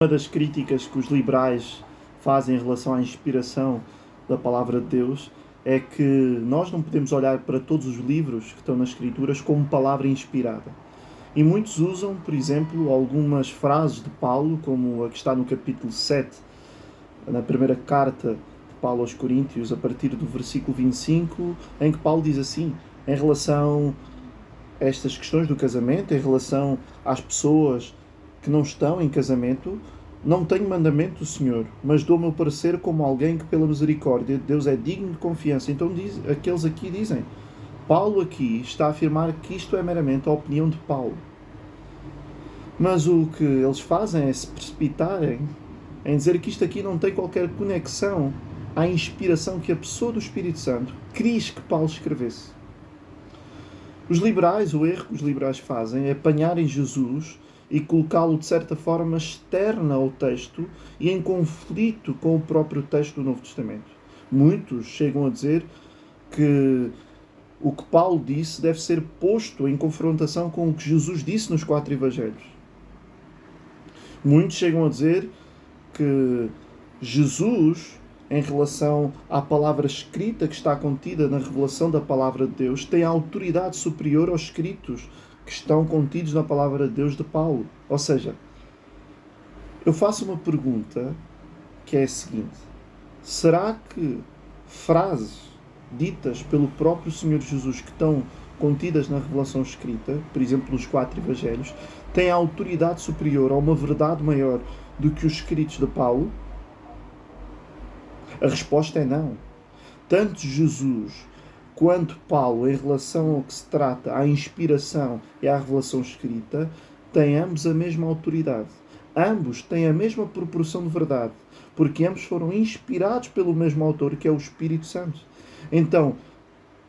Uma das críticas que os liberais fazem em relação à inspiração da palavra de Deus é que nós não podemos olhar para todos os livros que estão nas Escrituras como palavra inspirada. E muitos usam, por exemplo, algumas frases de Paulo, como a que está no capítulo 7, na primeira carta de Paulo aos Coríntios, a partir do versículo 25, em que Paulo diz assim, em relação a estas questões do casamento, em relação às pessoas que não estão em casamento: não tenho mandamento do Senhor, mas dou o meu parecer como alguém que pela misericórdia de Deus é digno de confiança. Então aqueles aqui dizem, Paulo aqui está a afirmar que isto é meramente a opinião de Paulo. Mas o que eles fazem é se precipitarem em dizer que isto aqui não tem qualquer conexão à inspiração que a pessoa do Espírito Santo quis que Paulo escrevesse. O erro que os liberais fazem é apanharem Jesus e colocá-lo de certa forma externa ao texto e em conflito com o próprio texto do Novo Testamento. Muitos chegam a dizer que o que Paulo disse deve ser posto em confrontação com o que Jesus disse nos 4 Evangelhos. Muitos chegam a dizer que Jesus, em relação à palavra escrita que está contida na revelação da palavra de Deus, tem autoridade superior aos escritos que estão contidos na palavra de Deus de Paulo. Ou seja, eu faço uma pergunta que é a seguinte: será que frases ditas pelo próprio Senhor Jesus que estão contidas na revelação escrita, por exemplo, nos 4 Evangelhos, têm autoridade superior ou uma verdade maior do que os escritos de Paulo? A resposta é não. Tanto Jesus quanto Paulo, em relação ao que se trata, à inspiração e à revelação escrita, têm ambos a mesma autoridade. Ambos têm a mesma proporção de verdade, porque ambos foram inspirados pelo mesmo autor, que é o Espírito Santo. Então,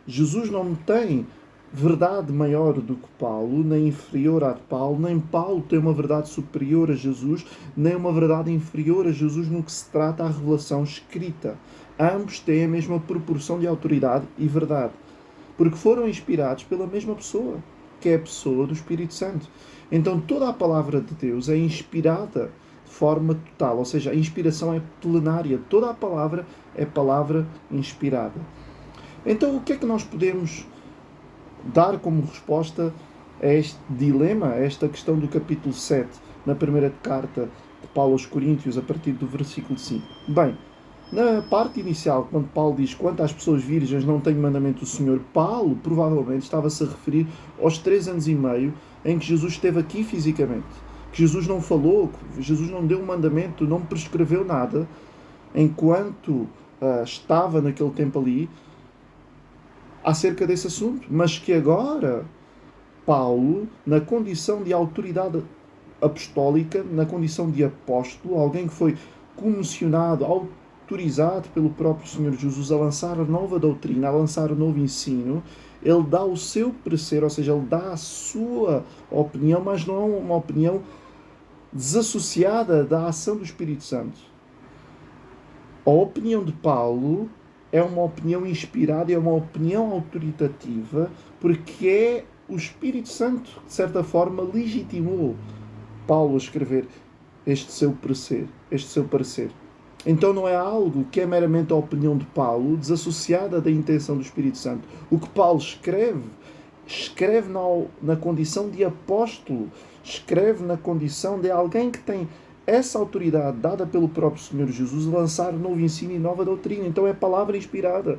Jesus não tem verdade maior do que Paulo, nem inferior à de Paulo, nem Paulo tem uma verdade superior a Jesus, nem uma verdade inferior a Jesus no que se trata à revelação escrita. Ambos têm a mesma proporção de autoridade e verdade, porque foram inspirados pela mesma pessoa, que é a pessoa do Espírito Santo. Então toda a palavra de Deus é inspirada de forma total, ou seja, a inspiração é plenária, toda a palavra é palavra inspirada. Então o que é que nós podemos dar como resposta a este dilema, a esta questão do capítulo 7, na primeira carta de Paulo aos Coríntios, a partir do versículo 5? Bem, na parte inicial, quando Paulo diz quanto às pessoas virgens não tenho mandamento do Senhor, Paulo provavelmente estava-se a referir aos 3 anos e meio em que Jesus esteve aqui fisicamente. Que Jesus não falou, que Jesus não deu um mandamento, não prescreveu nada, enquanto estava naquele tempo ali, acerca desse assunto, mas que agora Paulo, na condição de autoridade apostólica, na condição de apóstolo, alguém que foi comissionado, autorizado pelo próprio Senhor Jesus a lançar a nova doutrina, a lançar o novo ensino, ele dá o seu parecer, ou seja, ele dá a sua opinião, mas não é uma opinião desassociada da ação do Espírito Santo. A opinião de Paulo é uma opinião inspirada, é uma opinião autoritativa, porque é o Espírito Santo que, de certa forma, legitimou Paulo a escrever este seu parecer. Então não é algo que é meramente a opinião de Paulo, desassociada da intenção do Espírito Santo. O que Paulo escreve na condição de apóstolo, escreve na condição de alguém que tem essa autoridade dada pelo próprio Senhor Jesus a lançar novo ensino e nova doutrina. Então é palavra inspirada.